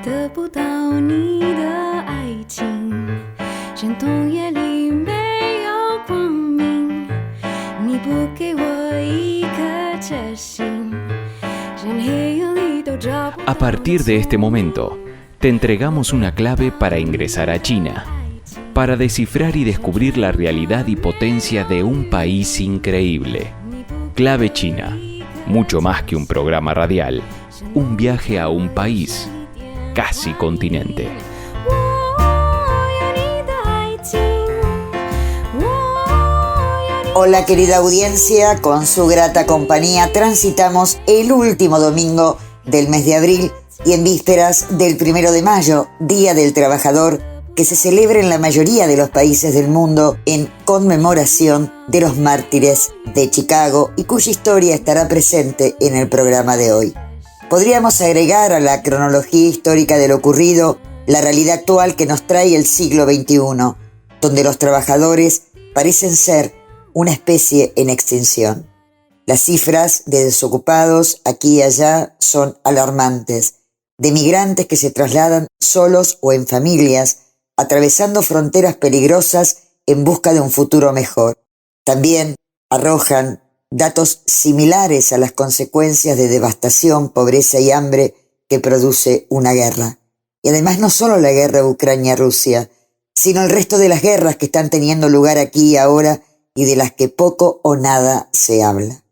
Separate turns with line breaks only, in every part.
得不到你的爱情，山洞夜里没有光明，你不给我一颗决心，人黑夜里都找不到。
A partir de este momento, te entregamos una clave para ingresar a China, para descifrar y descubrir la realidad y potencia de un país increíble. Clave China, mucho más que un programa radial, un viaje a un país, casi continente.
Hola querida audiencia, con su grata compañía transitamos el último domingo del mes de abril y en vísperas del 1 de mayo, Día del Trabajador, que se celebra en la mayoría de los países del mundo en conmemoración de los mártires de Chicago y cuya historia estará presente en el programa de hoy. Podríamos agregar a la cronología histórica de lo ocurrido la realidad actual que nos trae el siglo XXI, donde los trabajadores parecen ser una especie en extinción. Las cifras de desocupados aquí y allá son alarmantes, de migrantes que se trasladan solos o en familias, atravesando fronteras peligrosas en busca de un futuro mejor. También arrojan datos similares a las consecuencias de devastación, pobreza y hambre que produce una guerra. Y además no solo la guerra Ucrania-Rusia, sino el resto de las guerras que están teniendo lugar aquí y ahora y de las que poco o nada se habla.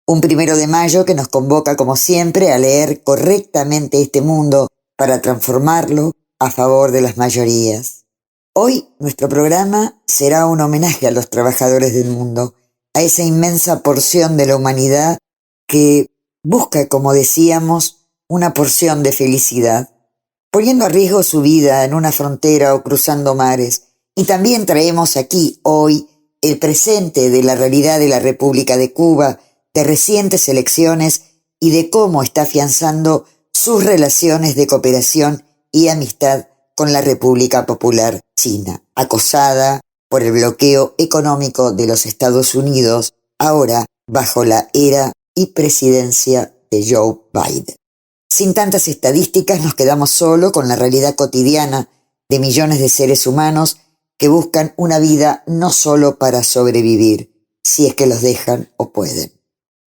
Un 1 de mayo que nos convoca como siempre a leer correctamente este mundo para transformarlo a favor de las mayorías. Hoy nuestro programa será un homenaje a los trabajadores del mundo, a esa inmensa porción de la humanidad que busca, como decíamos, una porción de felicidad, poniendo a riesgo su vida en una frontera o cruzando mares. Y también traemos aquí, hoy, el presente de la realidad de la República de Cuba, de recientes elecciones y de cómo está afianzando sus relaciones de cooperación y amistad con la República Popular China, acosada por el bloqueo económico de los Estados Unidos, ahora bajo la era y presidencia de Joe Biden. Sin tantas estadísticas, nos quedamos solo con la realidad cotidiana de millones de seres humanos que buscan una vida no solo para sobrevivir, si es que los dejan o pueden.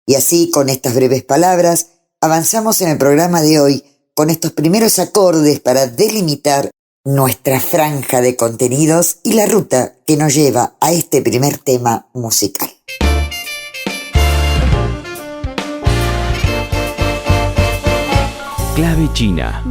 Y así, con estas breves palabras, avanzamos en el programa de hoy con estos primeros acordes para delimitar nuestra franja de contenidos y la ruta que nos lleva a este primer tema musical.
Clave China.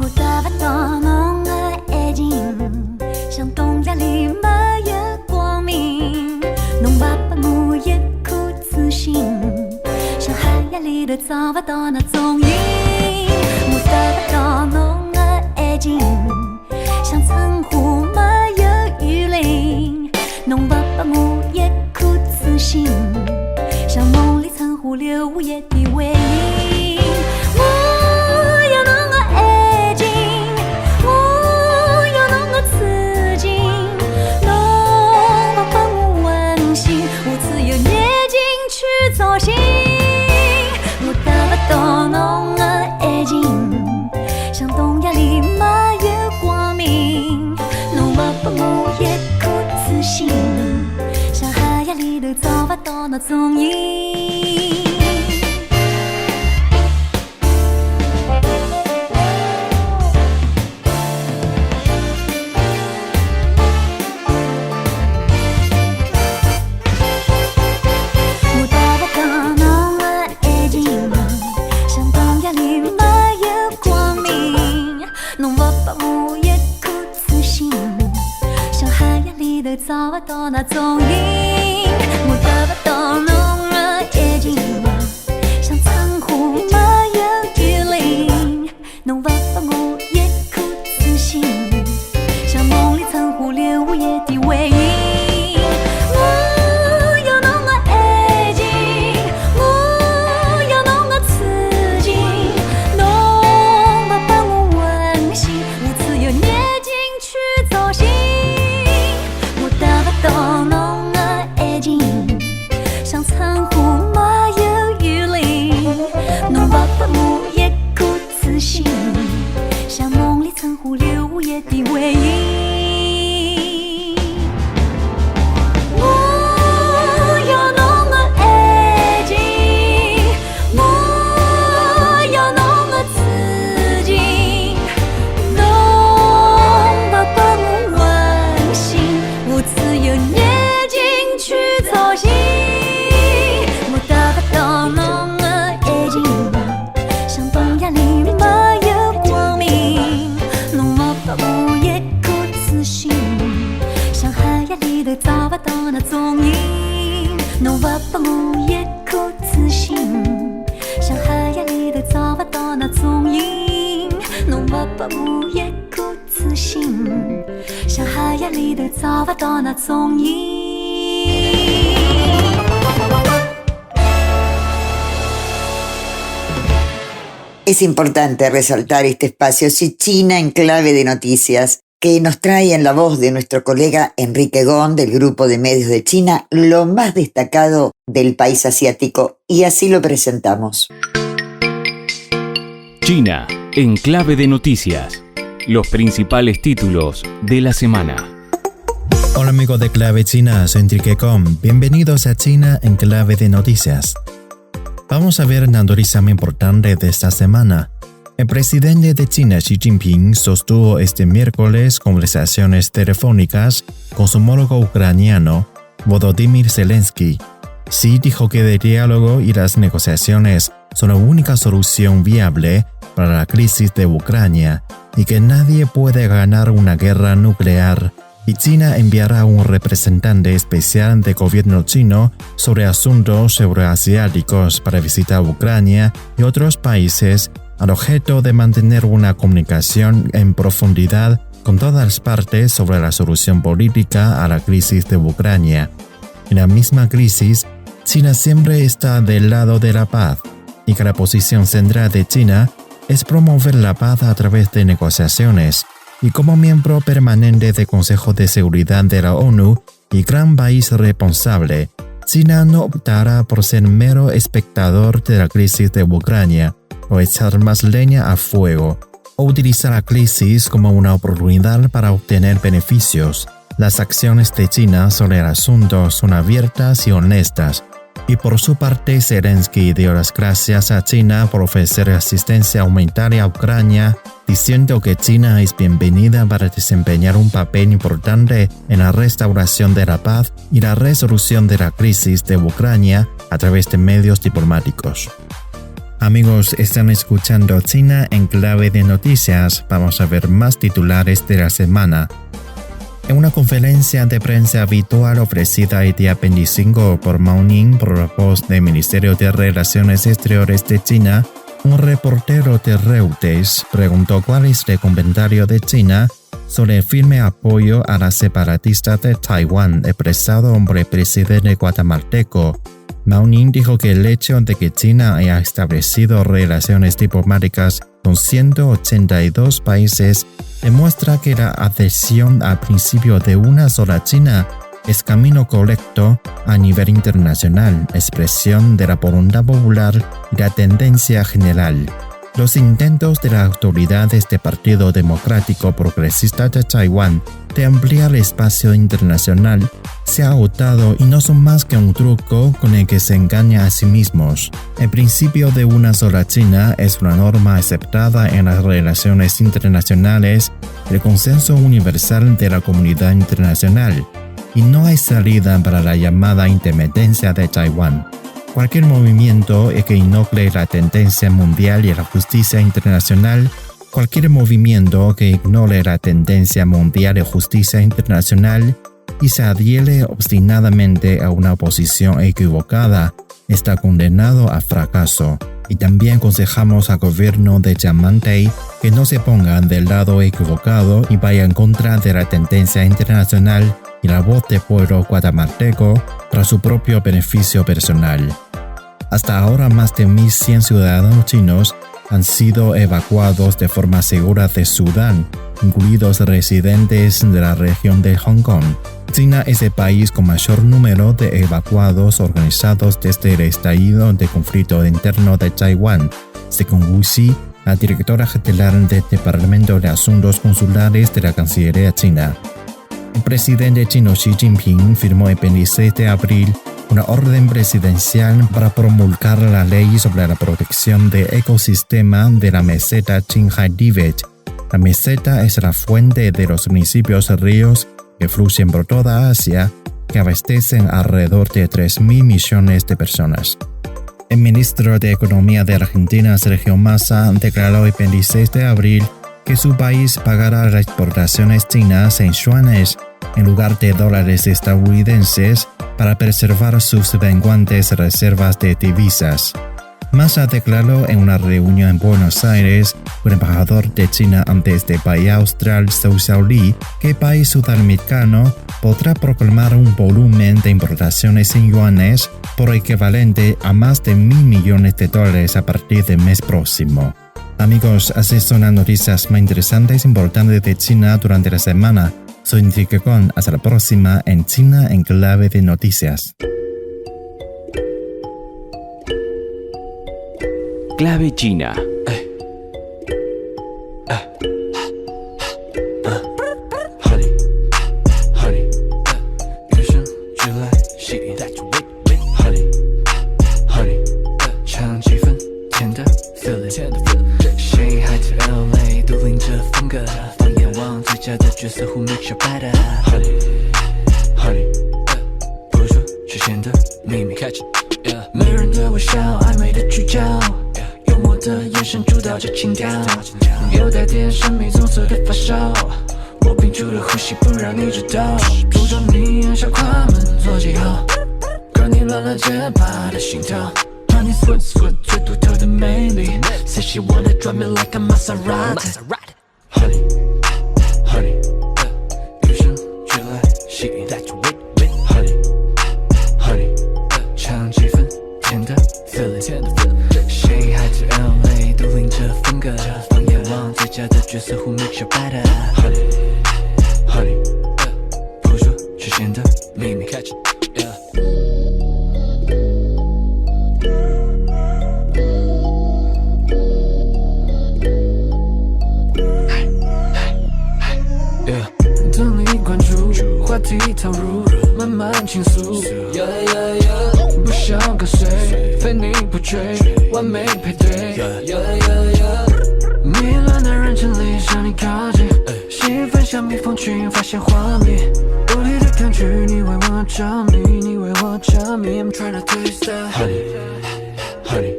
侬不给我一颗自信，像海洋里头找不到那踪影。侬不给我一颗自信，像海洋里头找不到那踪影。
Es importante resaltar este espacio China en clave de noticias, que nos trae en la voz de nuestro colega Enrique Gon del Grupo de Medios de China lo más destacado del país asiático, y así lo presentamos.
China en clave de noticias. Los principales títulos de la semana.
Hola amigos de Clave China, soy Enrique Gon. Bienvenidos a China en clave de noticias. Vamos a ver la noticia más importante de esta semana. El presidente de China, Xi Jinping, sostuvo este miércoles conversaciones telefónicas con su homólogo ucraniano, Volodymyr Zelensky. Xi dijo que el diálogo y las negociaciones son la única solución viable para la crisis de Ucrania y que nadie puede ganar una guerra nuclear, y China enviará un representante especial del gobierno chino sobre asuntos euroasiáticos para visitar Ucrania y otros países al objeto de mantener una comunicación en profundidad con todas las partes sobre la solución política a la crisis de Ucrania. En la misma crisis, China siempre está del lado de la paz, y que la posición central de China es promover la paz a través de negociaciones, y como miembro permanente del Consejo de Seguridad de la ONU y gran país responsable, China no optará por ser mero espectador de la crisis de Ucrania o echar más leña al fuego, o utilizar la crisis como una oportunidad para obtener beneficios. Las acciones de China sobre el asunto son abiertas y honestas, y por su parte Zelensky dio las gracias a China por ofrecer asistencia humanitaria a Ucrania, diciendo que China es bienvenida para desempeñar un papel importante en la restauración de la paz y la resolución de la crisis de Ucrania a través de medios diplomáticos. Amigos, están escuchando China en clave de noticias. Vamos a ver más titulares de la semana. En una conferencia de prensa habitual ofrecida el día 25 por Mao Ning por la voz del Ministerio de Relaciones Exteriores de China, un reportero de Reuters preguntó cuál es el comentario de China sobre el firme apoyo a las separatistas de Taiwán expresado por el presidente guatemalteco. Mao Ning dijo que el hecho de que China haya establecido relaciones diplomáticas con 182 países demuestra que la adhesión al principio de una sola China es camino correcto a nivel internacional, expresión de la voluntad popular y la tendencia general. Los intentos de las autoridades del Partido Democrático Progresista de Taiwán de ampliar el espacio internacional se ha agotado y no son más que un truco con el que se engaña a sí mismos. El principio de una sola China es una norma aceptada en las relaciones internacionales, el consenso universal de la comunidad internacional, y no hay salida para la llamada independencia de Taiwán. Cualquier movimiento que ignore la tendencia mundial y la justicia internacional, cualquier movimiento que ignore la tendencia mundial y justicia internacional y se adhiere obstinadamente a una posición equivocada, está condenado a fracaso. Y también aconsejamos al gobierno de Yamatei que no se pongan del lado equivocado y vaya en contra de la tendencia internacional y la voz del pueblo guatemalteco para su propio beneficio personal. Hasta ahora más de 1.100 ciudadanos chinos han sido evacuados de forma segura de Sudán, incluidos residentes de la región de Hong Kong. China es el país con mayor número de evacuados organizados desde el estallido del conflicto interno de Taiwán, según Wu Xi, la directora general del Departamento de Asuntos Consulares de la Cancillería China. El presidente chino Xi Jinping firmó el 26 de abril una orden presidencial para promulgar la ley sobre la protección del ecosistema de la meseta Qinghai-Tibet. La meseta es la fuente de los municipios ríos que fluyen por toda Asia, que abastecen alrededor de 3.000 millones de personas. El ministro de Economía de Argentina, Sergio Massa, declaró el 26 de abril que su país pagará las exportaciones chinas en yuanes en lugar de dólares estadounidenses para preservar sus menguantes reservas de divisas. Massa declaró en una reunión en Buenos Aires, un embajador de China ante este país austral, Zhou Xiaoli, que el país sudamericano podrá proclamar un volumen de importaciones en yuanes por equivalente a más de $1.000 millones a partir del mes próximo. Amigos, así son las noticias más interesantes e importantes de China durante la semana. Soy Enrique Con. Hasta la próxima en China en Clave de Noticias.
Clave China.
Who makes you better? Honey, honey, 不说实现的秘密 catch it， 没人对我笑，暧昧的聚焦，幽默的眼神主导着情调，有带点神秘棕色的发梢，我屏住了呼吸，不让你知道，不准你按下快门做记号，跟你乱了节拍的心跳。Honey sweet sweet 最独特的魅力 ，Say she wanna drive me like a Maserati。Honey, honey。That's wit wit honey honey 唱几分甜的 feel it 谁还在 LA 都领着风格放眼望最佳的角色 Who makes you better honey honey 不说实现的秘密 catch yeah yeah 等你关注话题投入，慢慢倾诉。不想跟随，非你不追，完美配对。迷乱的人群里向你靠近，兴奋像蜜蜂群发现花蜜。无力的抗拒，你为我着迷，你为我着迷。I'm trying to taste that honey, honey，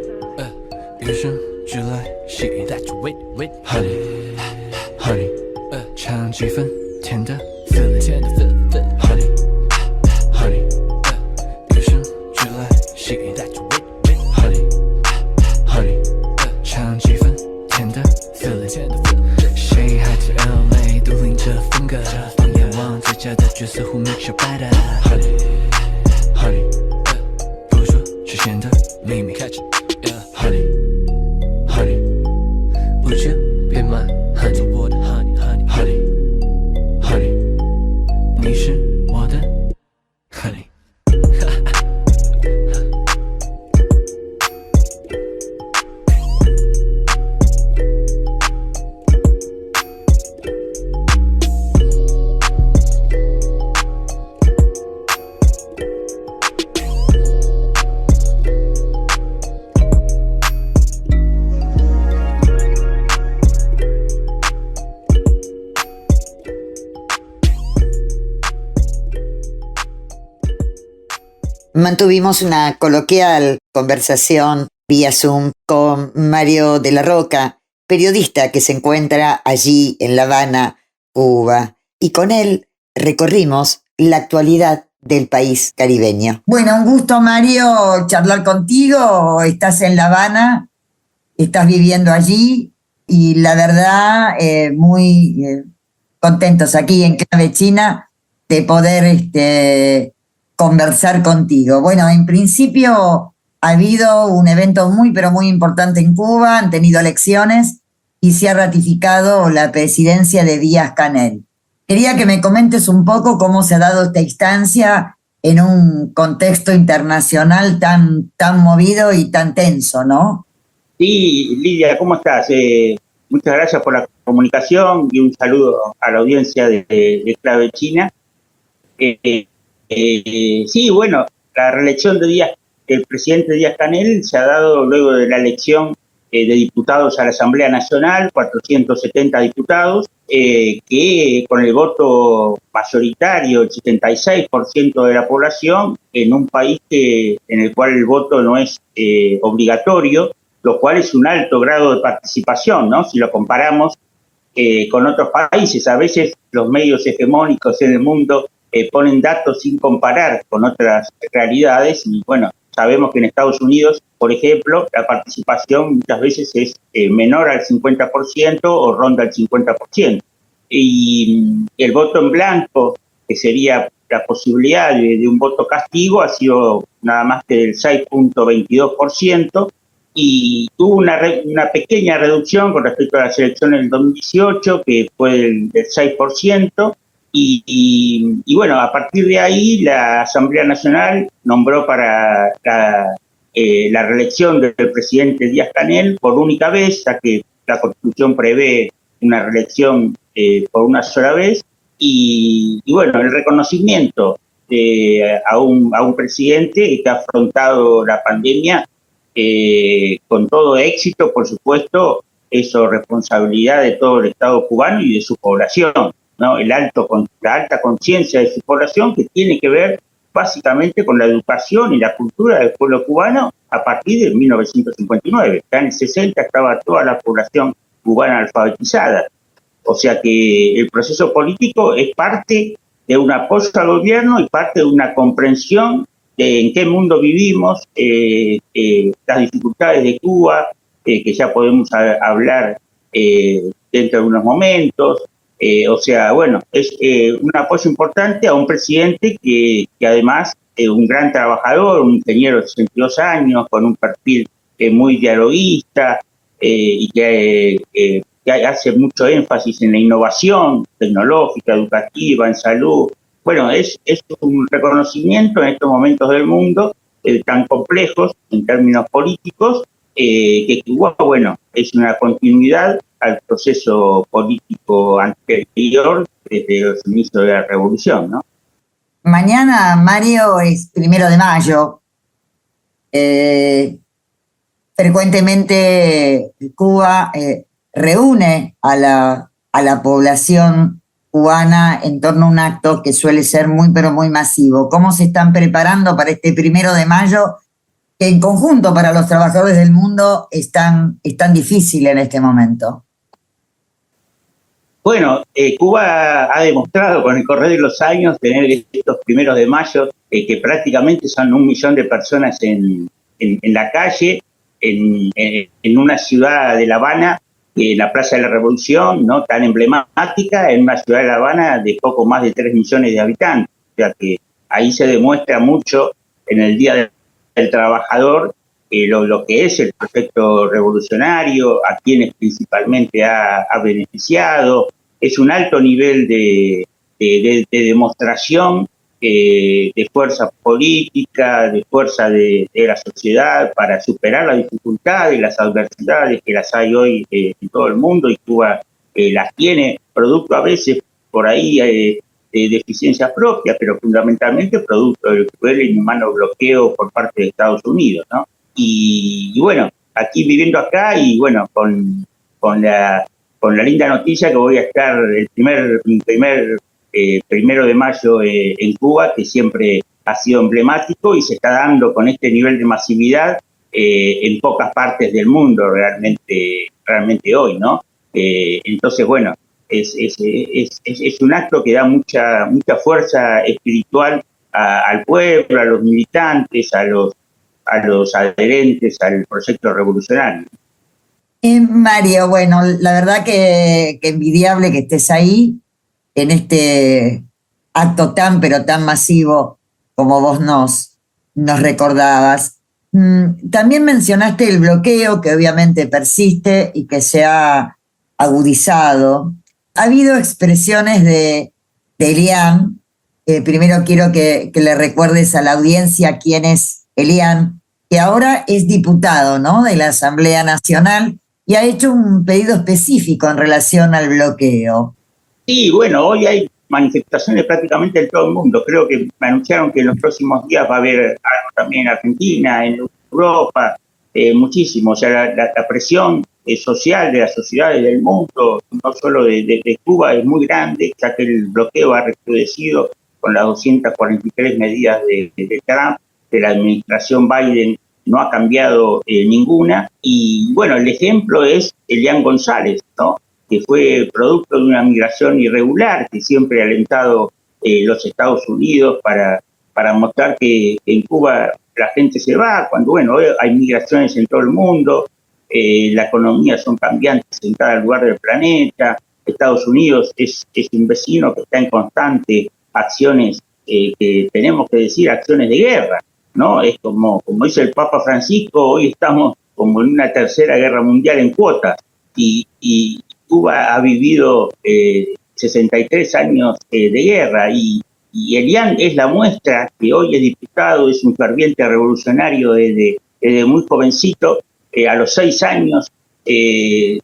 与生俱来吸引 That's wit wit honey, honey， 尝几分甜的。Feel it, honey, honey， 与生俱来吸引 That's wit wit honey, honey， 尝几分甜的 Feel it， 谁还在 LA 都领着风格，放眼望最佳的角色 Who makes you better honey, honey， 不说实现的秘密 catch yeah honey, honey， 不久变慢 honey， 我的 honey honey honey， 你是我的 honey。Mantuvimos
una coloquial conversación vía Zoom con Mario de la Roca, periodista que se encuentra allí en La Habana, Cuba, y con él recorrimos la actualidad del país caribeño. Bueno, un gusto, Mario, charlar contigo. Estás en La Habana, estás viviendo allí y la verdad muy contentos aquí en Clave China de poder conversar contigo. Bueno, en principio ha habido un evento muy, pero muy importante en Cuba, han tenido elecciones y se ha ratificado la presidencia de Díaz-Canel. Quería que me comentes un poco cómo se ha dado esta instancia en un contexto internacional tan movido y tan tenso, ¿no?
Sí, Lidia, ¿cómo estás? Muchas gracias por la comunicación y un saludo a la audiencia de Clave China. Sí, bueno, la reelección del presidente Díaz-Canel se ha dado luego de la elección de diputados a la Asamblea Nacional, 470 diputados, que con el voto mayoritario, el 76% de la población, en un país en el cual el voto no es obligatorio, lo cual es un alto grado de participación, ¿no? Si lo comparamos con otros países. A veces los medios hegemónicos en el mundo ponen datos sin comparar con otras realidades y bueno, sabemos que en Estados Unidos, por ejemplo, la participación muchas veces es menor al 50% o ronda el 50%. Y el voto en blanco, que sería la posibilidad de un voto castigo, ha sido nada más que del 6.22%, y tuvo una pequeña reducción con respecto a las elecciones del 2018, que fue del 6%, y bueno, a partir de ahí la Asamblea Nacional nombró para la reelección del presidente Díaz-Canel por única vez, ya que la Constitución prevé una reelección por una sola vez, y bueno, el reconocimiento a un presidente que ha afrontado la pandemia con todo éxito, por supuesto, eso responsabilidad de todo el Estado cubano y de su población, ¿no? La alta conciencia de su población, que tiene que ver básicamente con la educación y la cultura del pueblo cubano a partir de 1959. Ya en el 60 estaba toda la población cubana alfabetizada. O sea que el proceso político es parte de un apoyo al gobierno y parte de una comprensión de en qué mundo vivimos, las dificultades de Cuba, que ya podemos hablar dentro de unos momentos. O sea, bueno, es un apoyo importante a un presidente que además es un gran trabajador, un ingeniero de 62 años, con un perfil muy dialoguista y que hace mucho énfasis en la innovación tecnológica, educativa, en salud. Bueno, es un reconocimiento en estos momentos del mundo tan complejos en términos políticos, que Cuba, bueno, es una continuidad al proceso político anterior desde los inicios de la revolución, ¿no?
Mañana, Mario, es 1 de mayo. Frecuentemente Cuba reúne a la población cubana en torno a un acto que suele ser muy, pero muy masivo. ¿Cómo se están preparando para este 1 de mayo, que en conjunto para los trabajadores del mundo es tan difícil en este momento?
Bueno, Cuba ha demostrado con el correr de los años tener estos 1 de mayo, que prácticamente son 1 millón de personas en la calle, en una ciudad de La Habana, la Plaza de la Revolución, ¿no?, tan emblemática, en una ciudad de La Habana de poco más de 3 millones de habitantes. O sea que ahí se demuestra mucho en el Día del Trabajador lo que es el proyecto revolucionario, a quienes principalmente ha beneficiado. Es un alto nivel de demostración de fuerza política, de fuerza de la sociedad para superar las dificultades, las adversidades que las hay hoy en todo el mundo, y Cuba las tiene, producto a veces por ahí de deficiencias propias, pero fundamentalmente producto del cruel e inhumano bloqueo por parte de Estados Unidos, ¿no? Y bueno, aquí viviendo acá y bueno, con la linda noticia que voy a estar el primer 1 de mayo en Cuba, que siempre ha sido emblemático y se está dando con este nivel de masividad en pocas partes del mundo realmente hoy, ¿no? Entonces, bueno, es un acto que da mucha fuerza espiritual al pueblo, a los militantes, a los adherentes al proyecto revolucionario.
Mario, bueno, la verdad que envidiable que estés ahí en este acto tan, pero tan masivo como vos nos recordabas. También mencionaste el bloqueo, que obviamente persiste y que se ha agudizado. Ha habido expresiones de Elian. Primero quiero que le recuerdes a la audiencia quién es Elian, que ahora es diputado, ¿no?, de la Asamblea Nacional, y ha hecho un pedido específico en relación al bloqueo.
Sí, bueno, hoy hay manifestaciones prácticamente en todo el mundo. Creo que me anunciaron que en los próximos días va a haber algo también en Argentina, en Europa, muchísimo. O sea, la presión social de las sociedades del mundo, no solo de Cuba, es muy grande, ya que el bloqueo ha recrudecido con las 243 medidas de Trump. De la administración Biden no ha cambiado ninguna. Y bueno, el ejemplo es Elian González, ¿no?, que fue producto de una migración irregular, que siempre ha alentado los Estados Unidos para mostrar que en Cuba la gente se va, cuando bueno, hoy hay migraciones en todo el mundo, la economía son cambiantes en cada lugar del planeta. Estados Unidos es un vecino que está en constante acciones, que tenemos que decir acciones de guerra, ¿no? Es como dice el Papa Francisco, hoy estamos como en una tercera guerra mundial en cuotas, y Cuba ha vivido 63 años de guerra, y Elian es la muestra, que hoy es diputado, es un ferviente revolucionario desde muy jovencito. A los 6 años se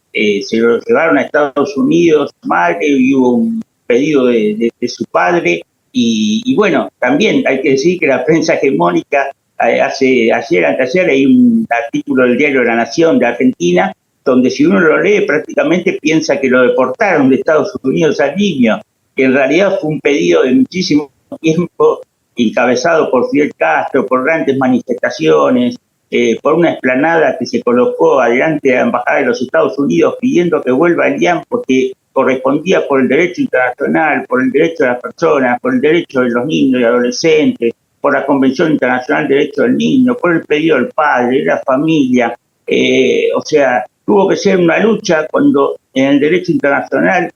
lo llevaron a Estados Unidos, madre, y hubo un pedido de su padre, y bueno, también hay que decir que la prensa hegemónica, anteayer leí un artículo del diario La Nación de Argentina, donde si uno lo lee prácticamente piensa que lo deportaron de Estados Unidos al niño, que en realidad fue un pedido de muchísimo tiempo, encabezado por Fidel Castro, por grandes manifestaciones, por una explanada que se colocó adelante de la Embajada de los Estados Unidos pidiendo que vuelva Elian porque correspondía por el derecho internacional, por el derecho de las personas, por el derecho de los niños y adolescentes, por la Convención Internacional del Derecho del Niño, por el pedido del padre, de la familia. O sea, tuvo que ser una lucha cuando en el derecho internacional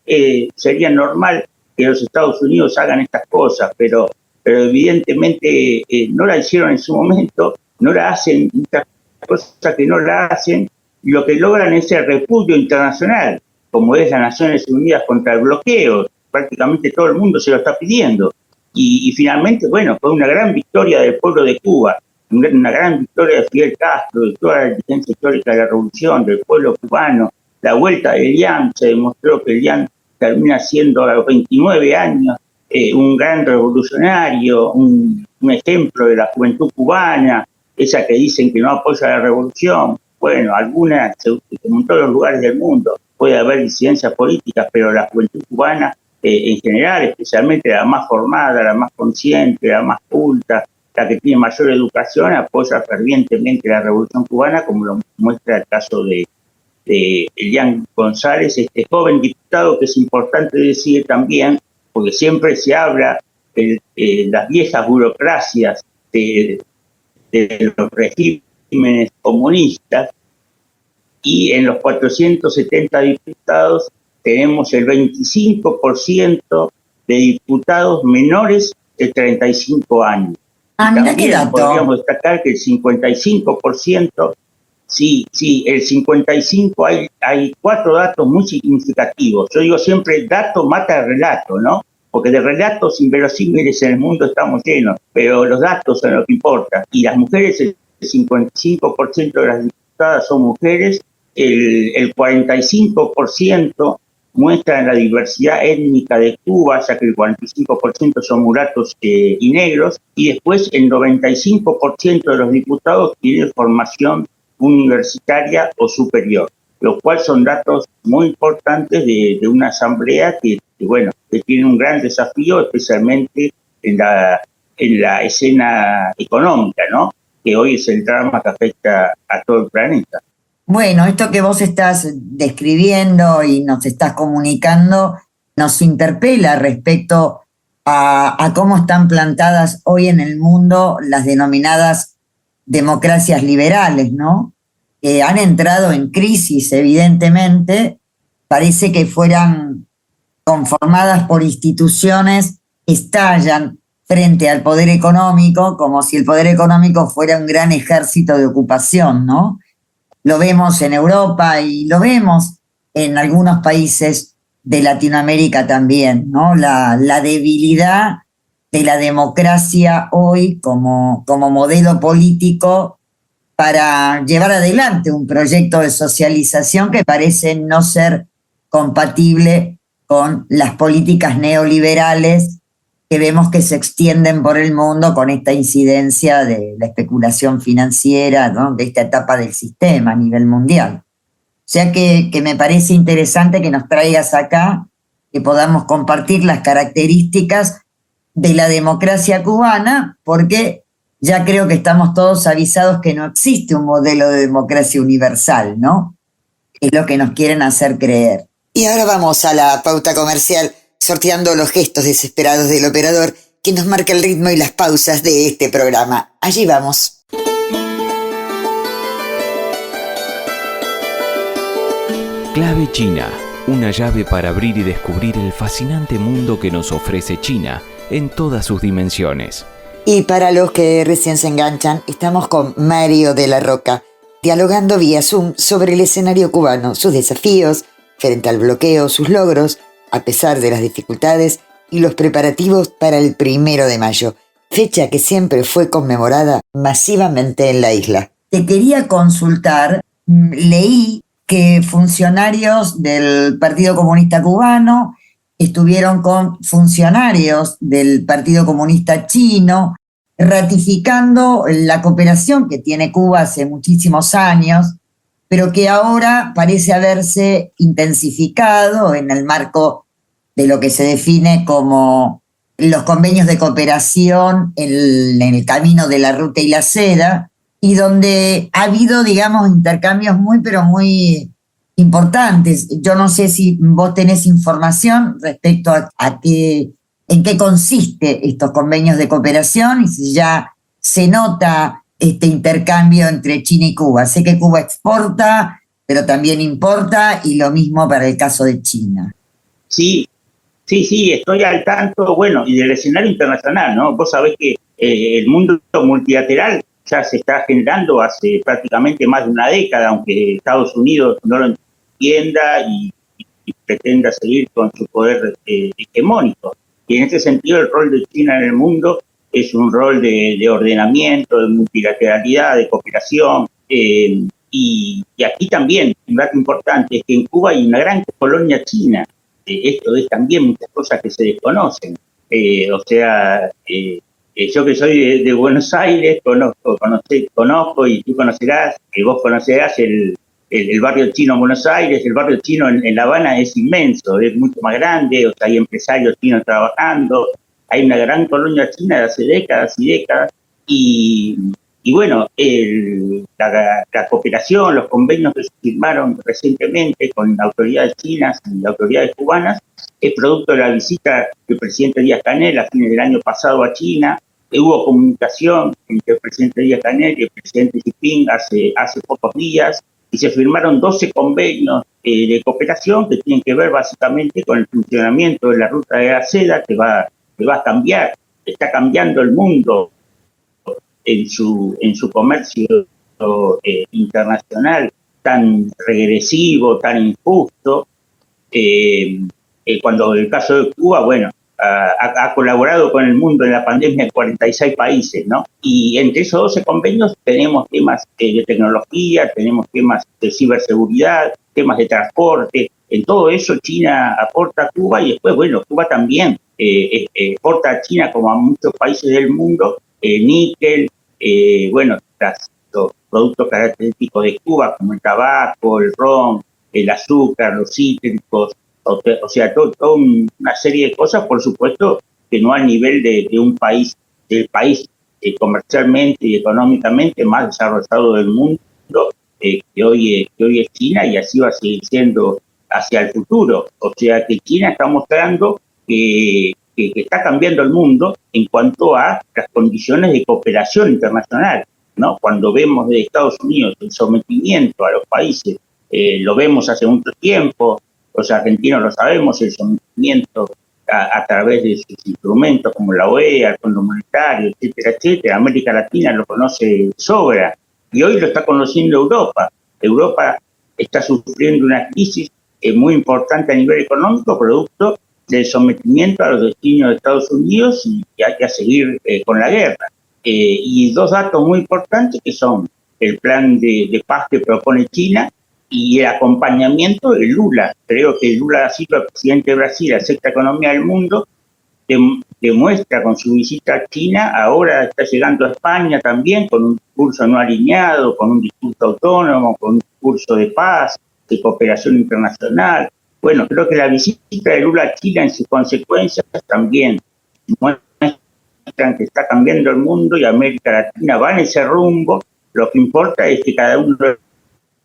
sería normal que los Estados Unidos hagan estas cosas, pero evidentemente no la hicieron en su momento, no la hacen, muchas cosas que no la hacen, y lo que logran es el repudio internacional, como es las Naciones Unidas contra el bloqueo. Prácticamente todo el mundo se lo está pidiendo. Y finalmente, bueno, fue una gran victoria del pueblo de Cuba, una gran victoria de Fidel Castro, de toda la dirigencia histórica de la revolución, del pueblo cubano. La vuelta de Elian, se demostró que Elian termina siendo a los 29 años un gran revolucionario, un ejemplo de la juventud cubana, esa que dicen que no apoya la revolución. Bueno, algunas, como en todos los lugares del mundo, puede haber disidencias políticas, pero la juventud cubana en general, especialmente la más formada, la más consciente, la más culta, la que tiene mayor educación, apoya fervientemente la revolución cubana, como lo muestra el caso de Elian González, este joven diputado, que es importante decir también, porque siempre se habla de las viejas burocracias de los regímenes comunistas, y en los 470 diputados tenemos el 25% de diputados menores de 35 años.
Mira qué dato.
Podríamos destacar que el 55%, sí, el 55%, hay 4 datos muy significativos. Yo digo siempre, dato mata el relato, ¿no? Porque de relatos inverosímiles en el mundo estamos llenos, pero los datos son lo que importa. Y las mujeres, el 55% de las diputadas son mujeres, el 45% muestran la diversidad étnica de Cuba, ya que el 45% son mulatos y negros, y después el 95% de los diputados tienen formación universitaria o superior, lo cual son datos muy importantes de una asamblea que tiene un gran desafío, especialmente en la escena económica, ¿no? Que hoy es el drama que afecta a todo el planeta.
Bueno, esto que vos estás describiendo y nos estás comunicando nos interpela respecto a cómo están plantadas hoy en el mundo las denominadas democracias liberales, ¿no? Que han entrado en crisis, evidentemente. Parece que fueran conformadas por instituciones que estallan frente al poder económico, como si el poder económico fuera un gran ejército de ocupación, ¿no? Lo vemos en Europa y lo vemos en algunos países de Latinoamérica también, ¿no? La debilidad de la democracia hoy como modelo político para llevar adelante un proyecto de socialización que parece no ser compatible con las políticas neoliberales que vemos que se extienden por el mundo con esta incidencia de la especulación financiera, ¿no? De esta etapa del sistema a nivel mundial. O sea que me parece interesante que nos traigas acá, que podamos compartir las características de la democracia cubana, porque ya creo que estamos todos avisados que no existe un modelo de democracia universal, ¿no? Es lo que nos quieren hacer creer.
Y ahora vamos a la pauta comercial.
sorteando los gestos desesperados del operador que nos marca el ritmo y las pausas de este programa. Allí vamos.
Clave China, una llave para abrir y descubrir el fascinante mundo que nos ofrece China en todas sus dimensiones.
Y para los que recién se enganchan, estamos con Mario de la Roca, dialogando vía Zoom sobre el escenario cubano, sus desafíos frente al bloqueo, sus logros, a pesar de las dificultades, y los preparativos para el 1 de mayo, fecha que siempre fue conmemorada masivamente en la isla. Te quería consultar, leí que funcionarios del Partido Comunista Cubano estuvieron con funcionarios del Partido Comunista Chino, ratificando la cooperación que tiene Cuba hace muchísimos años, pero que ahora parece haberse intensificado en el marco de lo que se define como los convenios de cooperación en el camino de la ruta y la seda, y donde ha habido, digamos, intercambios muy importantes. Yo no sé si vos tenés información respecto en qué consiste estos convenios de cooperación y si ya se nota este intercambio entre China y Cuba. Sé que Cuba exporta, pero también importa, y lo mismo para el caso de China.
Sí, estoy al tanto, bueno, y del escenario internacional, ¿no? Vos sabés que el mundo multilateral ya se está generando hace prácticamente más de una década, aunque Estados Unidos no lo entienda y pretenda seguir con su poder hegemónico. Y en ese sentido el rol de China en el mundo es un rol de ordenamiento, de multilateralidad, de cooperación. Y aquí también, un dato importante es que en Cuba hay una gran colonia china. Esto es también muchas cosas que se desconocen. Yo que soy de Buenos Aires, conozco y tú conocerás, vos conocerás el barrio chino en Buenos Aires. El barrio chino en La Habana es inmenso, es mucho más grande, hay empresarios chinos trabajando, hay una gran colonia china de hace décadas y décadas, y bueno, la cooperación, los convenios que se firmaron recientemente con autoridades chinas y autoridades cubanas es producto de la visita del presidente Díaz-Canel a fines del año pasado a China. Hubo comunicación entre el presidente Díaz-Canel y el presidente Xi Jinping hace pocos días, y se firmaron 12 convenios de cooperación que tienen que ver básicamente con el funcionamiento de la ruta de la seda, que va a cambiar, está cambiando el mundo en su comercio internacional tan regresivo, tan injusto. Cuando el caso de Cuba, bueno, ha colaborado con el mundo en la pandemia en 46 países, ¿no? Y entre esos 12 convenios tenemos temas de tecnología, tenemos temas de ciberseguridad, temas de transporte. En todo eso China aporta a Cuba, y después, bueno, Cuba también exporta a China, como a muchos países del mundo, níquel, los productos característicos de Cuba, como el tabaco, el ron, el azúcar, los cítricos, toda una serie de cosas, por supuesto, que no al nivel del país comercialmente y económicamente más desarrollado del mundo, que hoy es China, y así va a seguir siendo hacia el futuro. O sea que China está mostrando que está cambiando el mundo en cuanto a las condiciones de cooperación internacional, ¿no? Cuando vemos de Estados Unidos el sometimiento a los países, lo vemos hace mucho tiempo, los argentinos lo sabemos, el sometimiento a través de sus instrumentos como la OEA, el Fondo Monetario, etcétera. América Latina lo conoce de sobra, y hoy lo está conociendo Europa. Europa está sufriendo una crisis muy importante a nivel económico, producto del sometimiento a los destinos de Estados Unidos, y hay que seguir con la guerra. Y dos datos muy importantes, que son el plan de paz que propone China y el acompañamiento de Lula. Creo que Lula da Silva, el presidente de Brasil, la sexta economía del mundo, demuestra con su visita a China, ahora está llegando a España también con un discurso no alineado, con un discurso autónomo, con un discurso de paz, de cooperación internacional. Bueno, creo que la visita de Lula a China, en sus consecuencias, también muestran que está cambiando el mundo, y América Latina va en ese rumbo. Lo que importa es que cada uno de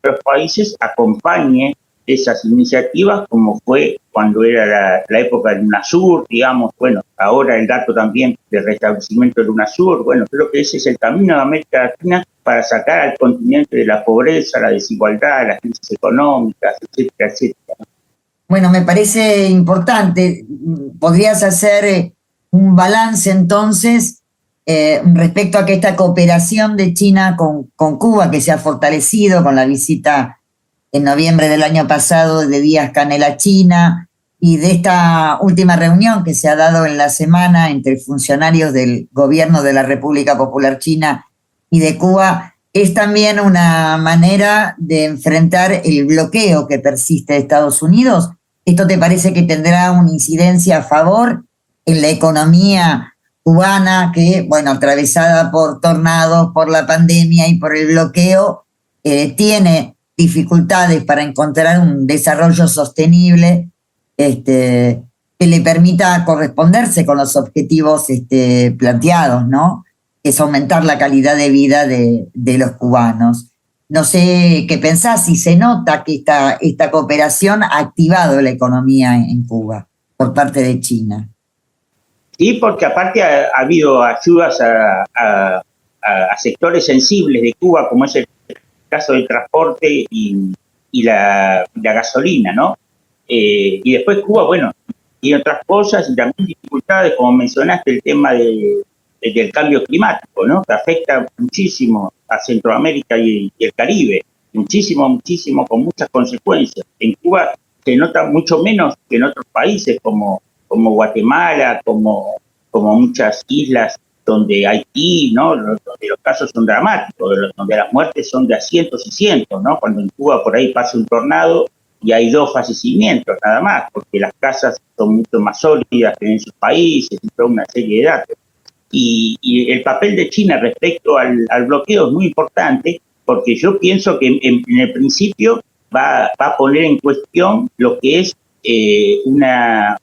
los países acompañe esas iniciativas, como fue cuando era la época del UNASUR, digamos, bueno, ahora el dato también del restablecimiento del UNASUR. Bueno, creo que ese es el camino de América Latina para sacar al continente de la pobreza, la desigualdad, las crisis económicas, etcétera, etcétera.
Bueno, me parece importante. ¿Podrías hacer un balance entonces respecto a que esta cooperación de China con Cuba, que se ha fortalecido con la visita en noviembre del año pasado de Díaz-Canel a China y de esta última reunión que se ha dado en la semana entre funcionarios del gobierno de la República Popular China y de Cuba, es también una manera de enfrentar el bloqueo que persiste de Estados Unidos? ¿Esto te parece que tendrá una incidencia a favor en la economía cubana que, bueno, atravesada por tornados, por la pandemia y por el bloqueo, tiene dificultades para encontrar un desarrollo sostenible que le permita corresponderse con los objetivos planteados, ¿no? Que es aumentar la calidad de vida de los cubanos? No sé qué pensás, si se nota que esta cooperación ha activado la economía en Cuba por parte de China.
Sí, porque aparte ha habido ayudas a sectores sensibles de Cuba, como es el caso del transporte y la gasolina, ¿no? Y después Cuba, bueno, tiene otras cosas y también dificultades, como mencionaste, el tema del cambio climático, ¿no? Que afecta muchísimo a Centroamérica y el Caribe, muchísimo, con muchas consecuencias. En Cuba se nota mucho menos que en otros países como Guatemala, como muchas islas donde Haití, ¿no? Donde los casos son dramáticos, donde las muertes son de a cientos y cientos, ¿no? Cuando en Cuba por ahí pasa un tornado y hay 2 fallecimientos nada más, porque las casas son mucho más sólidas que en sus países y toda una serie de datos. Y el papel de China respecto al bloqueo es muy importante, porque yo pienso que en el principio va a poner en cuestión lo que es una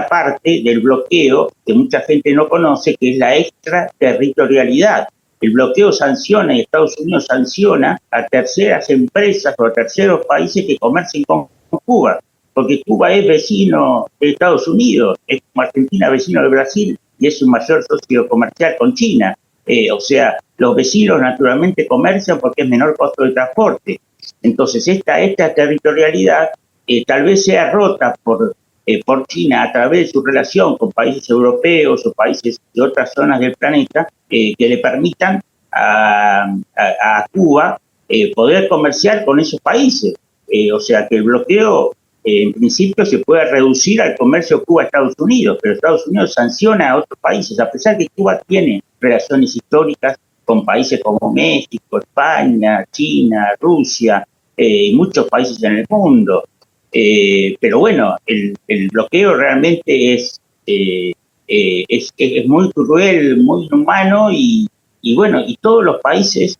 parte del bloqueo que mucha gente no conoce, que es la extraterritorialidad. El bloqueo sanciona, y Estados Unidos sanciona a terceras empresas o a terceros países que comercien con Cuba, porque Cuba es vecino de Estados Unidos, es como Argentina vecino de Brasil y es su mayor socio comercial con China. O sea, los vecinos naturalmente comercian porque es menor costo de transporte. Entonces, esta territorialidad tal vez sea rota por China a través de su relación con países europeos o países de otras zonas del planeta que le permitan a Cuba poder comerciar con esos países. O sea, que el bloqueo en principio se puede reducir al comercio Cuba-Estados Unidos, pero Estados Unidos sanciona a otros países, a pesar que Cuba tiene relaciones históricas con países como México, España, China, Rusia y muchos países en el mundo. Pero bueno, el bloqueo realmente es muy cruel, muy inhumano y bueno, y todos los países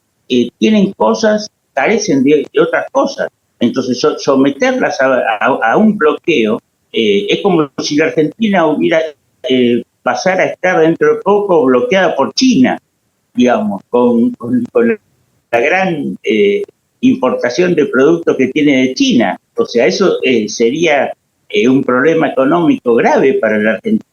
tienen cosas, carecen de otras cosas. Entonces, someterlas a un bloqueo es como si la Argentina hubiera pasara a estar dentro de poco bloqueada por China, digamos, con la gran importación de productos que tiene de China. O sea, eso sería un problema económico grave para la Argentina.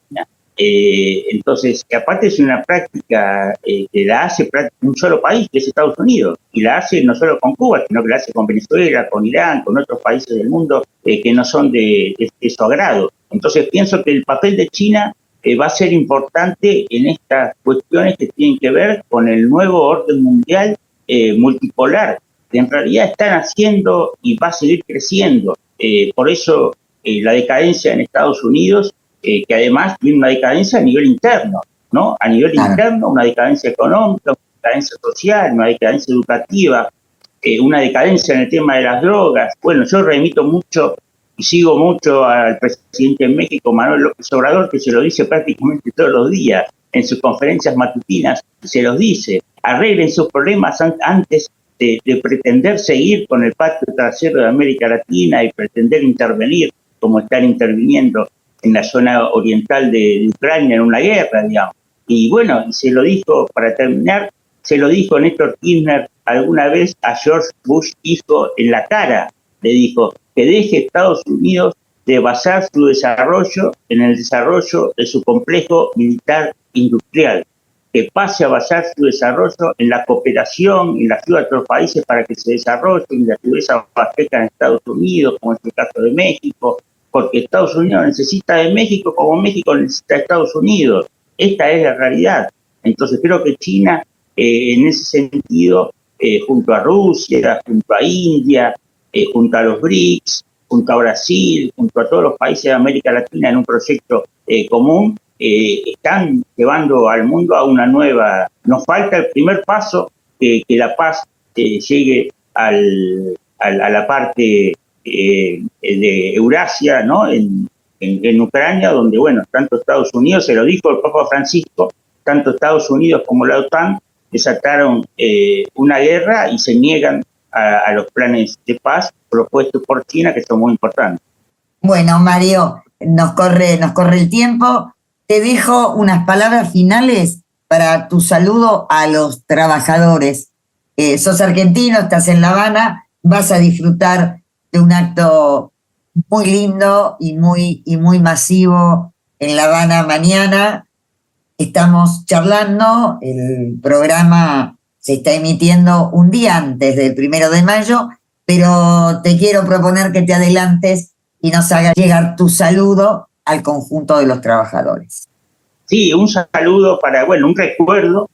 Entonces, que aparte es una práctica que la hace un solo país, que es Estados Unidos, y la hace no solo con Cuba, sino que la hace con Venezuela, con Irán, con otros países del mundo que no son de su agrado. Entonces, pienso que el papel de China va a ser importante en estas cuestiones que tienen que ver con el nuevo orden mundial multipolar, que en realidad están haciendo y va a seguir creciendo. Por eso la decadencia en Estados Unidos, que además tiene una decadencia a nivel interno, ¿no? A nivel interno, una decadencia económica, una decadencia social, una decadencia educativa, una decadencia en el tema de las drogas. Bueno, yo remito mucho y sigo mucho al presidente de México, Manuel López Obrador, que se lo dice prácticamente todos los días en sus conferencias matutinas, se los dice: arreglen sus problemas antes de pretender seguir con el pacto trasero de América Latina y pretender intervenir como están interviniendo en la zona oriental de Ucrania en una guerra, digamos. Y bueno, se lo dijo, para terminar, se lo dijo Néstor Kirchner alguna vez a George Bush hijo en la cara, le dijo que deje Estados Unidos de basar su desarrollo en el desarrollo de su complejo militar industrial, que pase a basar su desarrollo en la cooperación, en la ayuda a otros países para que se desarrollen, y la ayuda abastezcan en Estados Unidos, como es el caso de México, porque Estados Unidos necesita de México como México necesita de Estados Unidos. Esta es la realidad. Entonces creo que China, en ese sentido, junto a Rusia, junto a India, junto a los BRICS, junto a Brasil, junto a todos los países de América Latina en un proyecto común, están llevando al mundo a una nueva... Nos falta el primer paso, que la paz llegue a la parte de Eurasia, ¿no? En Ucrania, donde, bueno, tanto Estados Unidos, se lo dijo el Papa Francisco, tanto Estados Unidos como la OTAN desataron una guerra y se niegan a los planes de paz propuestos por China, que son muy importantes.
Bueno, Mario, nos corre el tiempo. Te dejo unas palabras finales para tu saludo a los trabajadores. Sos argentino, estás en La Habana, vas a disfrutar de un acto muy lindo y muy masivo en La Habana mañana. Estamos charlando, el programa se está emitiendo un día antes del 1 de mayo, pero te quiero proponer que te adelantes y nos hagas llegar tu saludo al conjunto de los trabajadores.
Sí, un saludo un recuerdo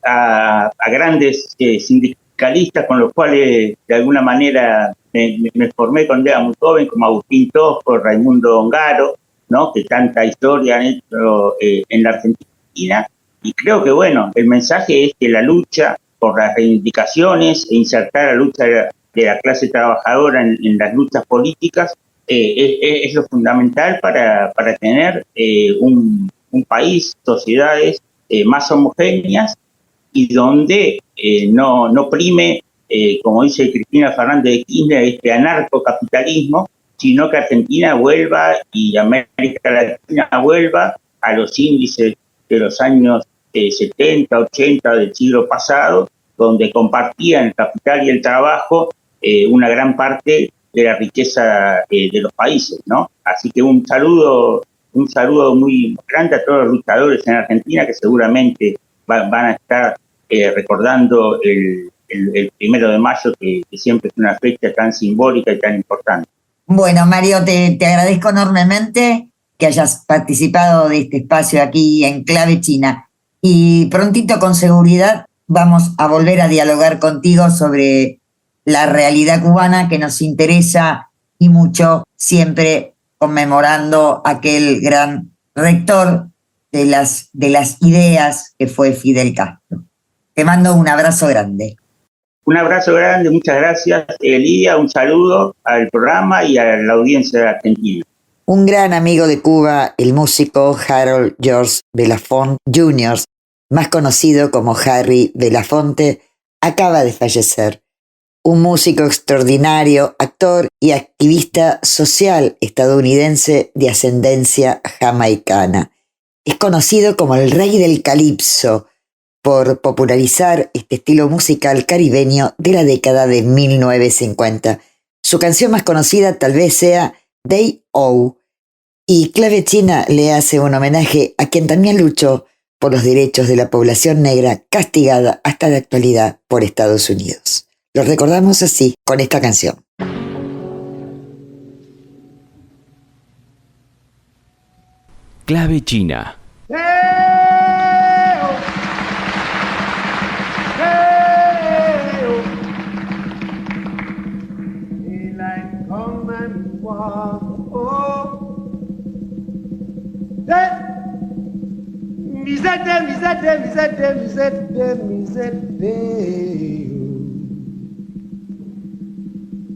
a grandes sindicalistas con los cuales de alguna manera me formé cuando era muy joven, como Agustín Tosco, Raimundo Ongaro, ¿no? Que tanta historia han hecho en la Argentina. Y creo que, el mensaje es que la lucha por las reivindicaciones e insertar la lucha de la clase trabajadora en las luchas políticas es lo fundamental para tener un país, sociedades más homogéneas y donde no prime, como dice Cristina Fernández de Kirchner, este anarcocapitalismo, sino que Argentina vuelva y América Latina vuelva a los índices de los años 70, 80 del siglo pasado, donde compartían el capital y el trabajo una gran parte de la riqueza de los países, ¿no? Así que un saludo muy grande a todos los luchadores en Argentina que seguramente van a estar recordando el 1 de mayo, que siempre es una fecha tan simbólica y tan importante.
Bueno, Mario, te agradezco enormemente que hayas participado de este espacio aquí en Clave China. Y prontito, con seguridad, vamos a volver a dialogar contigo sobre la realidad cubana que nos interesa y mucho, siempre conmemorando aquel gran rector de las ideas que fue Fidel Castro. Te mando un abrazo grande.
Un abrazo grande, muchas gracias, Lidia, un saludo al programa y a la audiencia de Argentina.
Un gran amigo de Cuba, el músico Harold George Belafonte Jr., más conocido como Harry Belafonte, acaba de fallecer. Un músico extraordinario, actor y activista social estadounidense de ascendencia jamaicana. Es conocido como el rey del calipso por popularizar este estilo musical caribeño de la década de 1950. Su canción más conocida tal vez sea Day O, y Clave China le hace un homenaje a quien también luchó por los derechos de la población negra castigada hasta la actualidad por Estados Unidos. Los recordamos así con esta canción.
Clave China.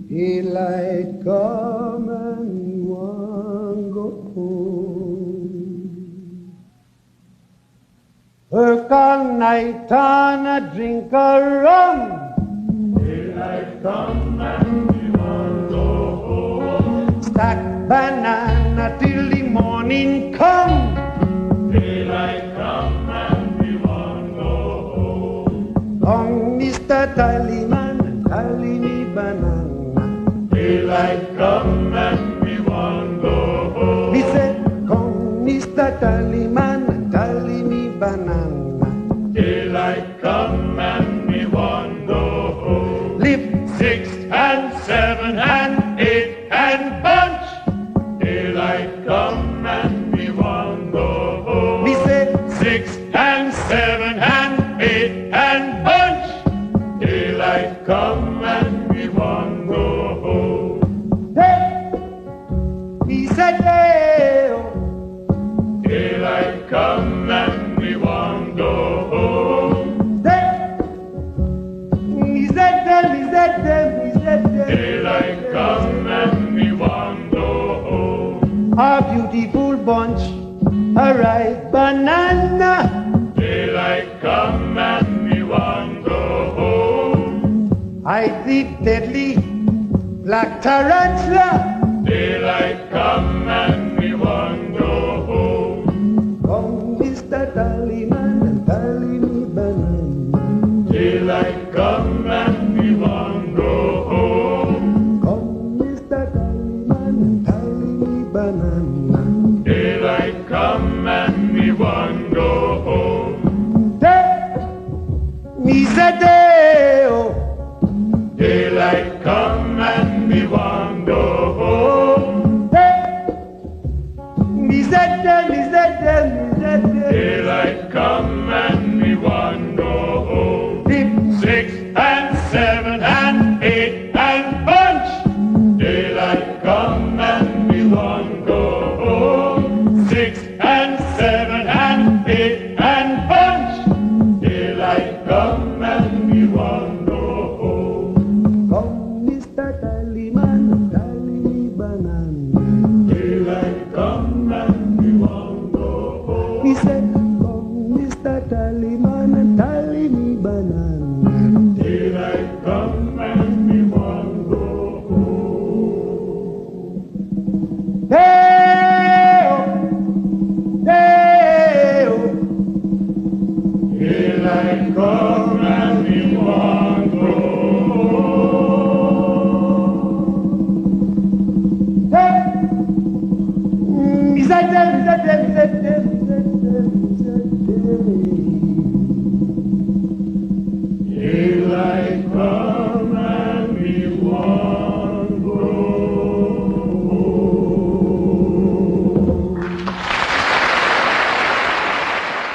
Daylight come and one go home. Work all night on a drink of rum. Daylight come and we one go home. Stack banana till the morning come. Daylight come and we one go home. Long Mr. Tallyman, tally me banana. Daylight come and me want go home. Me said, come, Mr. Tallyman, tally me banana. Daylight come and me want go home. Live 6 and 7 and 8 and bunch. Daylight come and me want go home. Me say 6 and 7 and 8 and bunch. Daylight come and me want go home. Hey, me say hey, oh. Daylight come and me want go home. Hey, me said them, me said them, me said them. Daylight come and me want go home. A beautiful bunch, a ripe banana. Daylight come and me want go home. I see deadly black tarantula. Daylight come and me want go home. Come, Mr. Tallyman, and tally me banana. Daylight come and me want go home. Come, Mr. Tallyman, and tally me banana. Daylight come and me want go home. Me say day, oh. Daylight come and me want go home. Me say day, me say day, me say day. Daylight come and me want go home. 6 and 7 and 8 and bunch. Daylight come and me want go home. 6 and 7 and 8 and bunch. Daylight come and me want go home. Come, Mr. Tallyman, tally me banana. Daylight come and me want go home. He said, come, Mr. Tallyman, and tally me banana. Daylight come and me want go home. Hey, oh, hey, oh. Daylight come and me want go home. Hey, is that them, is that them, is that them, is that them, is that them. Daylight come and me want go home.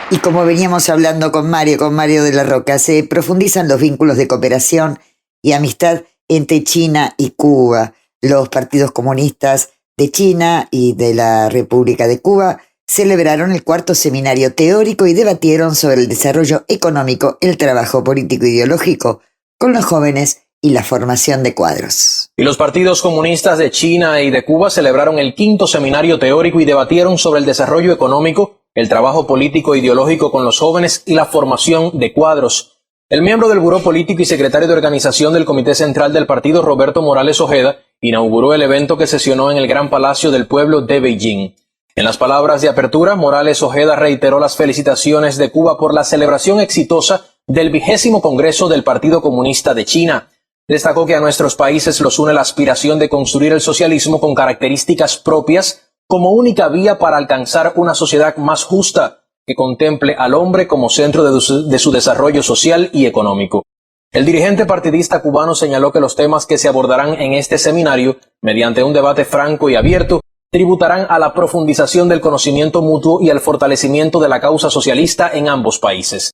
Y como veníamos hablando con Mario de la Roca, se profundizan los vínculos de cooperación y amistad entre China y Cuba. Los partidos comunistas de China y de la República de Cuba celebraron el 4º seminario teórico y debatieron sobre el desarrollo económico, el trabajo político ideológico con los jóvenes y la formación de cuadros.
Y los partidos comunistas de China y de Cuba celebraron el 5º seminario teórico y debatieron sobre el desarrollo económico, el trabajo político ideológico con los jóvenes y la formación de cuadros. El miembro del Buró Político y secretario de organización del Comité Central del Partido, Roberto Morales Ojeda, inauguró el evento que sesionó en el Gran Palacio del Pueblo de Beijing. En las palabras de apertura, Morales Ojeda reiteró las felicitaciones de Cuba por la celebración exitosa del 20º Congreso del Partido Comunista de China. Destacó que a nuestros países los une la aspiración de construir el socialismo con características propias como única vía para alcanzar una sociedad más justa, que contemple al hombre como centro de su desarrollo social y económico. El dirigente partidista cubano señaló que los temas que se abordarán en este seminario, mediante un debate franco y abierto, tributarán a la profundización del conocimiento mutuo y al fortalecimiento de la causa socialista en ambos países.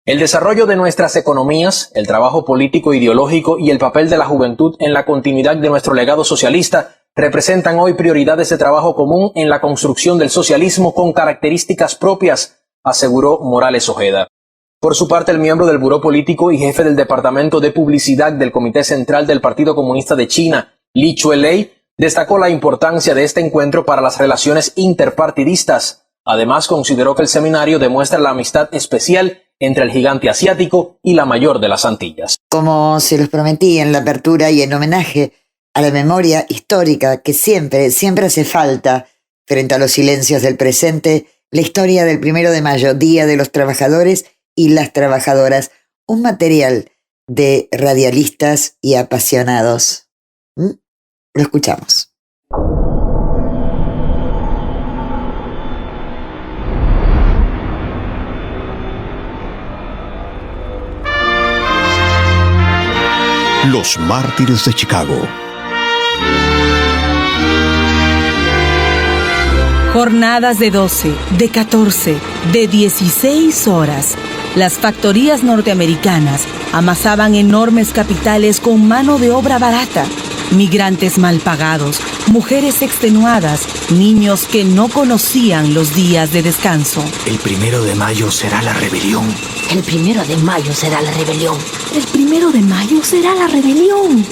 El desarrollo de nuestras economías, el trabajo político ideológico y el papel de la juventud en la continuidad de nuestro legado socialista representan hoy prioridades de trabajo común en la construcción del socialismo con características propias, aseguró Morales Ojeda. Por su parte, el miembro del Buró Político y jefe del Departamento de Publicidad del Comité Central del Partido Comunista de China, Li Chuelei, destacó la importancia de este encuentro para las relaciones interpartidistas. Además, consideró que el seminario demuestra la amistad especial entre el gigante asiático y la mayor de las Antillas.
Como se los prometí en la apertura y en homenaje a la memoria histórica que siempre hace falta frente a los silencios del presente, la historia del 1 de mayo, Día de los Trabajadores y las Trabajadoras, un material de radialistas y apasionados. Lo escuchamos.
Los mártires de Chicago.
Jornadas de 12, de 14, de 16 horas. Las factorías norteamericanas amasaban enormes capitales con mano de obra barata. Migrantes mal pagados, mujeres extenuadas, niños que no conocían los días de descanso.
El 1 de mayo será la rebelión.
El 1 de mayo será la rebelión.
El 1 de mayo será la rebelión.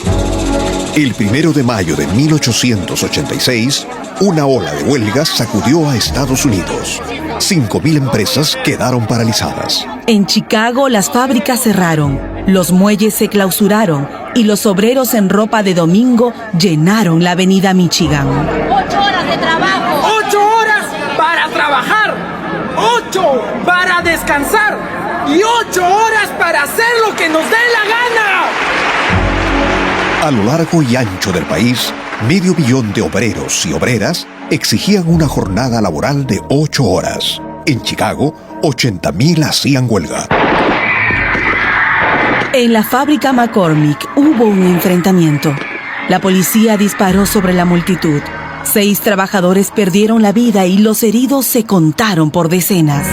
El 1 de mayo de 1886, una ola de huelgas sacudió a Estados Unidos. 5.000 empresas quedaron paralizadas.
En Chicago las fábricas cerraron, los muelles se clausuraron y los obreros en ropa de domingo llenaron la avenida Michigan.
8 horas de trabajo.
8 horas para trabajar. 8 para descansar. Y 8 horas para hacer lo que nos dé la gana.
A lo largo y ancho del país, 500 000 de obreros y obreras exigían una jornada laboral de 8 horas. En Chicago, 80.000 hacían huelga.
En la fábrica McCormick hubo un enfrentamiento. La policía disparó sobre la multitud. 6 trabajadores perdieron la vida y los heridos se contaron por decenas.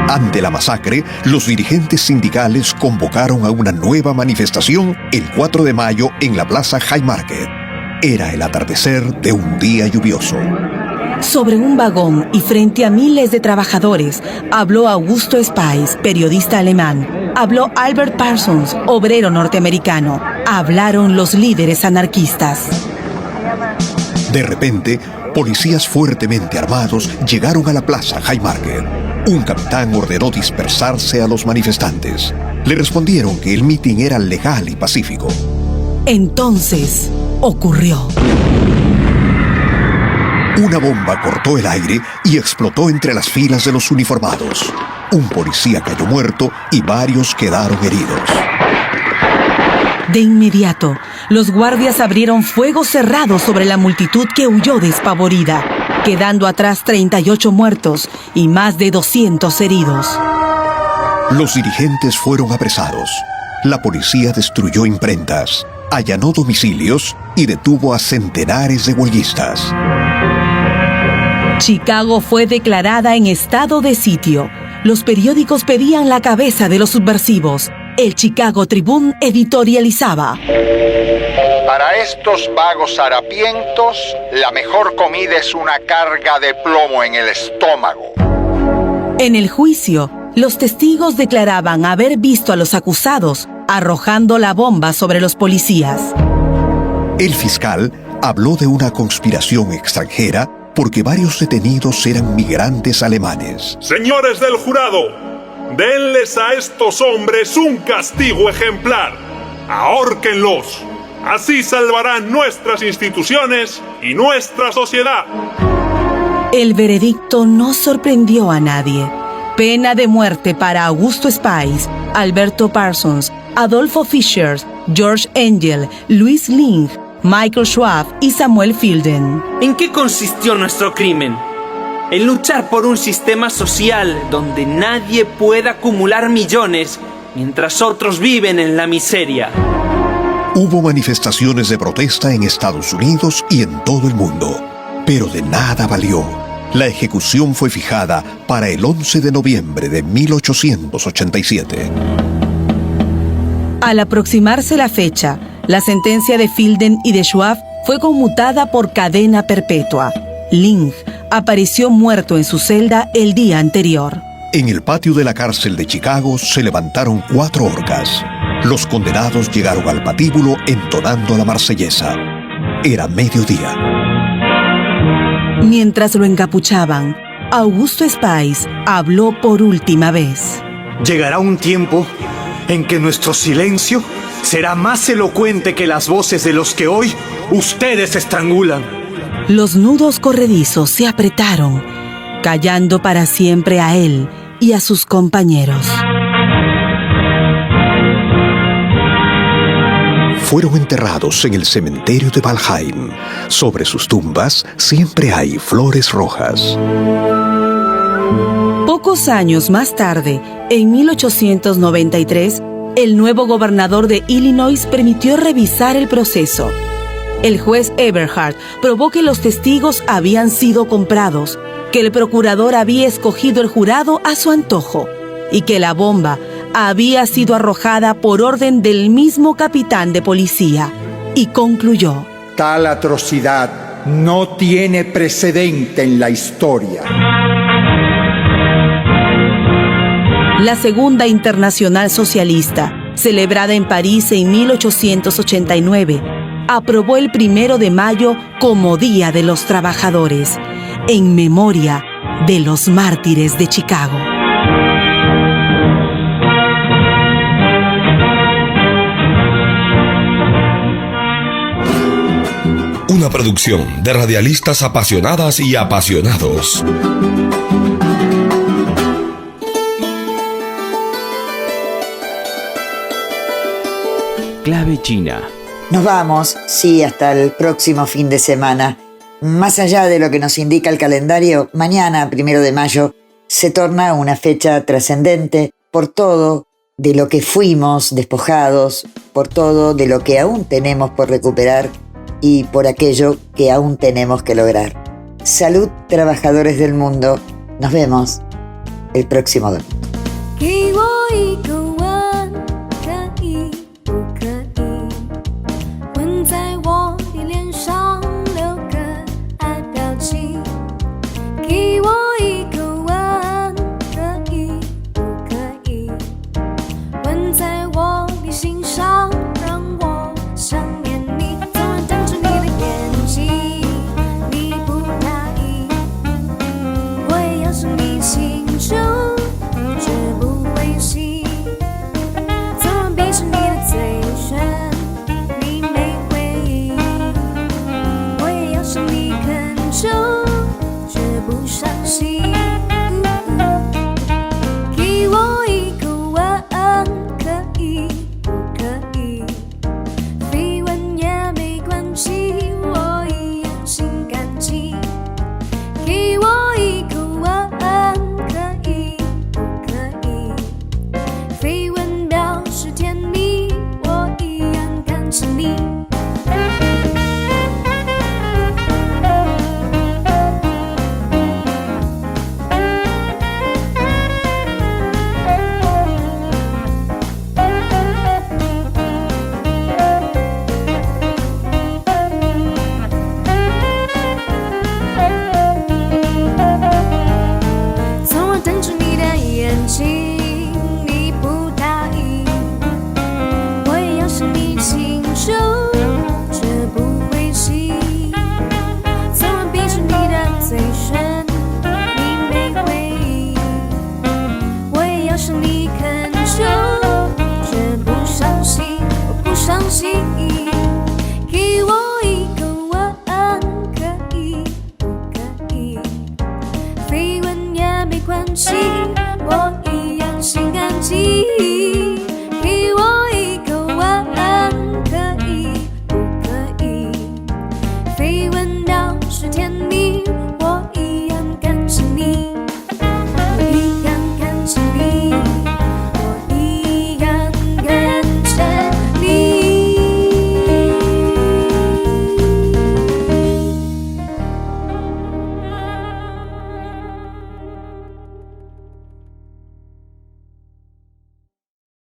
Ante la masacre, los dirigentes sindicales convocaron a una nueva manifestación el 4 de mayo en la Plaza Haymarket. Era el atardecer de un día lluvioso.
Sobre un vagón y frente a miles de trabajadores, habló Augusto Spies, periodista alemán. Habló Albert Parsons, obrero norteamericano. Hablaron los líderes anarquistas.
De repente, policías fuertemente armados llegaron a la Plaza Haymarket. Un capitán ordenó dispersarse a los manifestantes. Le respondieron que el mitin era legal y pacífico.
Entonces, ocurrió.
Una bomba cortó el aire y explotó entre las filas de los uniformados. Un policía cayó muerto y varios quedaron heridos.
De inmediato, los guardias abrieron fuego cerrado sobre la multitud que huyó despavorida, quedando atrás 38 muertos y más de 200 heridos.
Los dirigentes fueron apresados. La policía destruyó imprentas, allanó domicilios y detuvo a centenares de huelguistas.
Chicago fue declarada en estado de sitio. Los periódicos pedían la cabeza de los subversivos. El Chicago Tribune editorializaba:
para estos vagos harapientos, la mejor comida es una carga de plomo en el estómago.
En el juicio, los testigos declaraban haber visto a los acusados arrojando la bomba sobre los policías.
El fiscal habló de una conspiración extranjera porque varios detenidos eran migrantes alemanes.
Señores del jurado, denles a estos hombres un castigo ejemplar. Ahórquenlos. Así salvarán nuestras instituciones y nuestra sociedad.
El veredicto no sorprendió a nadie. Pena de muerte para Augusto Spies, Alberto Parsons, Adolfo Fischer, George Engel, Louis Ling, Michael Schwab y Samuel Fielden.
¿En qué consistió nuestro crimen? En luchar por un sistema social donde nadie pueda acumular millones mientras otros viven en la miseria.
Hubo manifestaciones de protesta en Estados Unidos y en todo el mundo, pero de nada valió. La ejecución fue fijada para el 11 de noviembre de 1887.
Al aproximarse la fecha, la sentencia de Fielden y de Schwab fue conmutada por cadena perpetua. Ling apareció muerto en su celda el día anterior.
En el patio de la cárcel de Chicago se levantaron 4 horcas. Los condenados llegaron al patíbulo entonando la marsellesa. Era mediodía.
Mientras lo encapuchaban, Augusto Spies habló por última vez.
Llegará un tiempo en que nuestro silencio será más elocuente que las voces de los que hoy ustedes estrangulan.
Los nudos corredizos se apretaron, callando para siempre a él y a sus compañeros.
fueron enterrados en el cementerio de Valheim. Sobre sus tumbas siempre hay flores rojas.
Pocos años más tarde, en 1893, el nuevo gobernador de Illinois permitió revisar el proceso. El juez Eberhard probó que los testigos habían sido comprados, que el procurador había escogido el jurado a su antojo y que la bomba había sido arrojada por orden del mismo capitán de policía, y concluyó:
tal atrocidad no tiene precedente en la historia.
La Segunda Internacional Socialista, celebrada en París en 1889, aprobó el 1 de mayo como Día de los Trabajadores, en memoria de los mártires de Chicago.
Una producción de radialistas apasionadas y apasionados.
Clave China.
Nos vamos, sí, hasta el próximo fin de semana. Más allá de lo que nos indica el calendario, mañana, 1 de mayo, se torna una fecha trascendente por todo de lo que fuimos despojados, por todo de lo que aún tenemos por recuperar y por aquello que aún tenemos que lograr. Salud, trabajadores del mundo. Nos vemos el próximo domingo.
给我一个吻，可以不可以？吻在我的脸上，留个爱表情。给我一个吻，可以不可以？吻在我的心上，让我想念你。昨晚瞪着你的眼睛，你不答应，我也要是你请求。 绝不违心，昨晚闭着你的嘴唇，你没回应，我也要向你恳求，绝不伤心。给我一个吻，可以不可以？飞吻也没关系，我一样心甘情。给我一个吻，可以。 飞吻表示甜蜜，我一样感谢你。昨晚瞪着你的眼睛。 是你情。